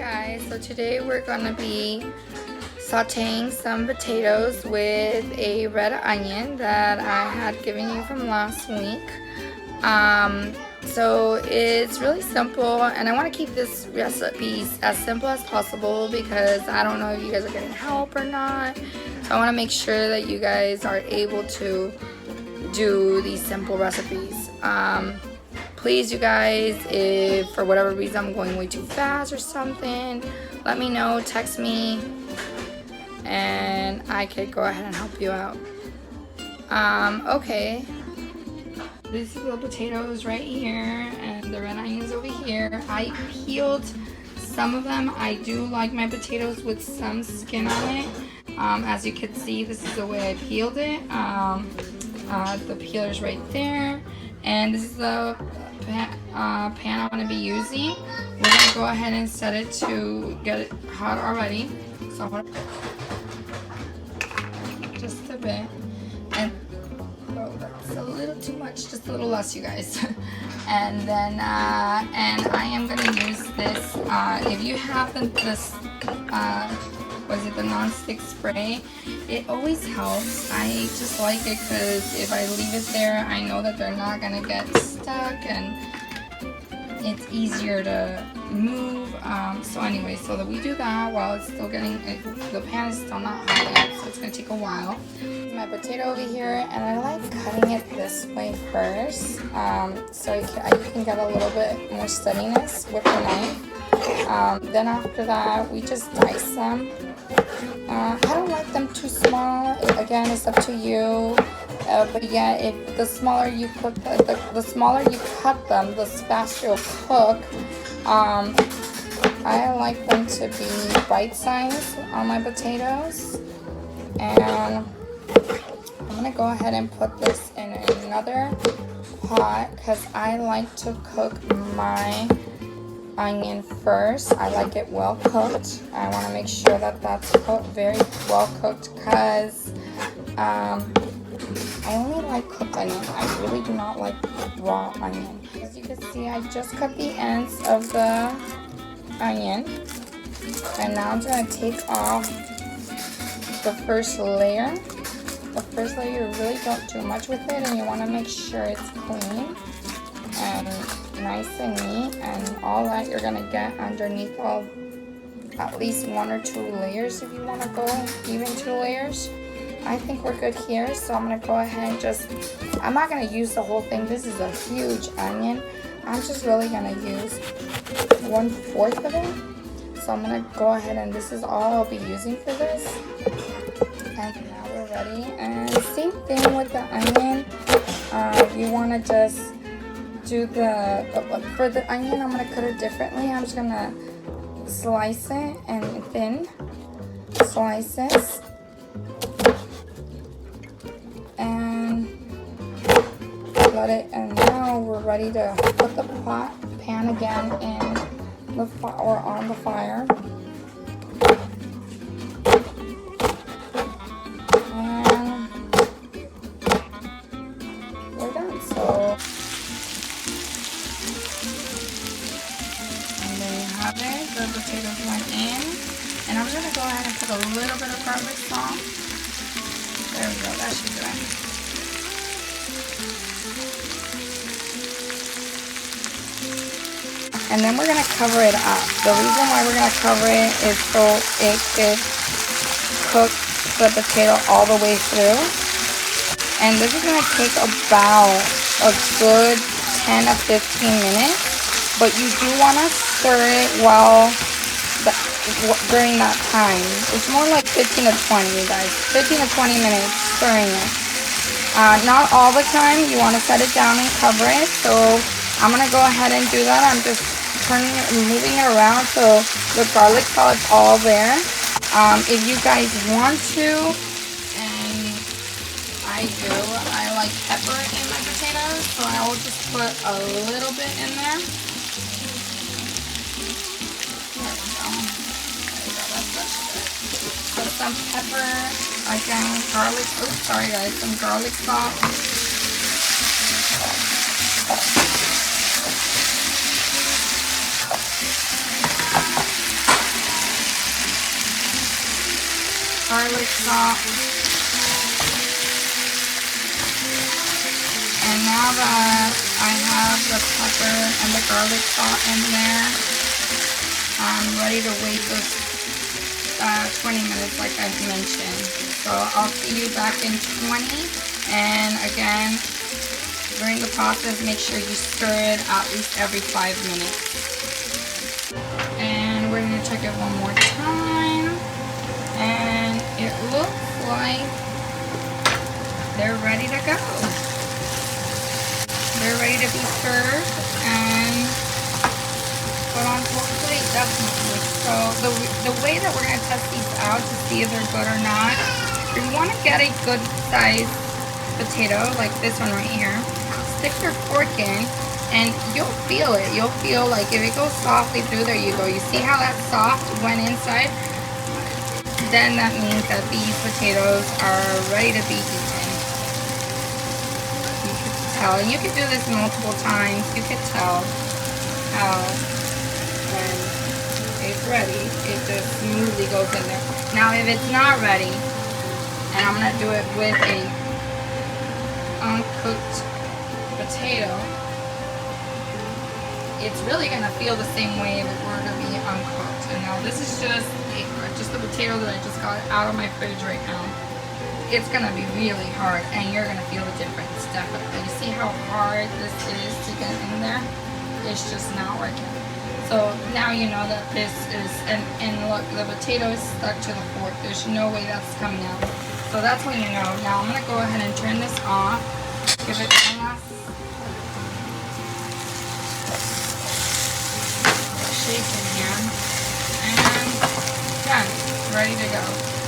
Guys, so today we're gonna be sauteing some potatoes with a red onion that I had given you from last week. So it's really simple, and I want to keep this recipe as simple as possible because I don't know if you guys are getting help or not. So I want to make sure that you guys are able to do these simple recipes. Please, you guys, if for whatever reason I'm going way too fast or something, let me know, text me, and I could go ahead and help you out. Okay. These are the potatoes right here, and the red onions over here. I peeled some of them. I do like my potatoes with some skin on it. As you can see, this is the way I peeled it. The peeler's right there, and this is the pan I'm going to be using. We're going to go ahead and set it to get it hot already. So just a bit, and oh, that's a little too much, just a little less, you guys. And then and I am going to use this. If you have this the non-stick spray, it always helps. I just like it because if I leave it there, I know that they're not gonna get stuck, and it's easier to move. So anyway, so that we do that while it's still getting the pan is still not hot yet, so it's gonna take a while. My potato over here, and I like cutting it this way first, so you can get a little bit more steadiness with the knife. Then after that, we just dice them. I don't like them too small. Again, it's up to you. But yeah, if the smaller you cook, the smaller you cut them, the faster you'll cook. I like them to be bite-sized on my potatoes. And I'm gonna go ahead and put this in another pot because I like to cook my onion first. I like it well cooked. I want to make sure that that's very well cooked because I only like cooked onion. I really do not like raw onion. As you can see, I just cut the ends of the onion, and now I'm going to take off the first layer. The first layer, you really don't do much with it, and you want to make sure it's clean and nice and neat, and all that you're gonna get underneath of at least 1 or 2 layers if you want to go even 2 layers. I think we're good here, so I'm gonna go ahead and I'm not gonna use the whole thing. This is a huge onion. I'm just really gonna use 1/4 of it. So I'm gonna go ahead, and this is all I'll be using for this. And now we're ready. And same thing with the onion. You want to just do for the onion, I'm going to cut it differently. I'm just going to slice it and thin slices, and let it, and now we're ready to put the pan again in the or on the fire. And we're done. So the potatoes went in, and I'm going to go ahead and put a little bit of garlic salt. There we go, that should do it. And then we're going to cover it up. The reason why we're going to cover it is so it could cook the potato all the way through. And this is going to take about a good 10 to 15 minutes. But you do want to stir it during that time. It's more like 15 to 20, you guys. 15 to 20 minutes stirring it. Not all the time. You want to set it down and cover it. So I'm going to go ahead and do that. I'm just turning it and moving it around so the garlic salt is all there. If you guys want to, and I do, I like pepper in my potatoes, so I will just put a little bit in there. So some pepper, again, garlic, oops, sorry guys, some garlic salt. garlic salt. And now that I have the pepper and the garlic salt in there, I'm ready to wait those 20 minutes like I've mentioned. So I'll see you back in 20. And again, during the process, make sure you stir it at least every 5 minutes. And we're going to check it one more time. And it looks like they're ready to go. They're ready to be served and put on to a plate, definitely. So the way that we're going to test these out to see if they're good or not, if you want to get a good size potato, like this one right here, stick your fork in and you'll feel it. You'll feel like if it goes softly through, there you go. You see how that soft went inside? Then that means that these potatoes are ready to be eaten. And you can do this multiple times. You can tell how when it's ready, it just smoothly goes in there. Now if it's not ready, and I'm gonna do it with a uncooked potato, it's really gonna feel the same way if it were to be uncooked. And now this is just the potato that I just got out of my fridge right now. It's gonna be really hard, and you're gonna feel the difference, definitely. You see how hard this is to get in there? It's just not working. So now you know that this is, and look, the potato is stuck to the fork. There's no way that's coming out. So that's when you know. Now I'm gonna go ahead and turn this off. Give it one last shake in here, and done. Ready to go.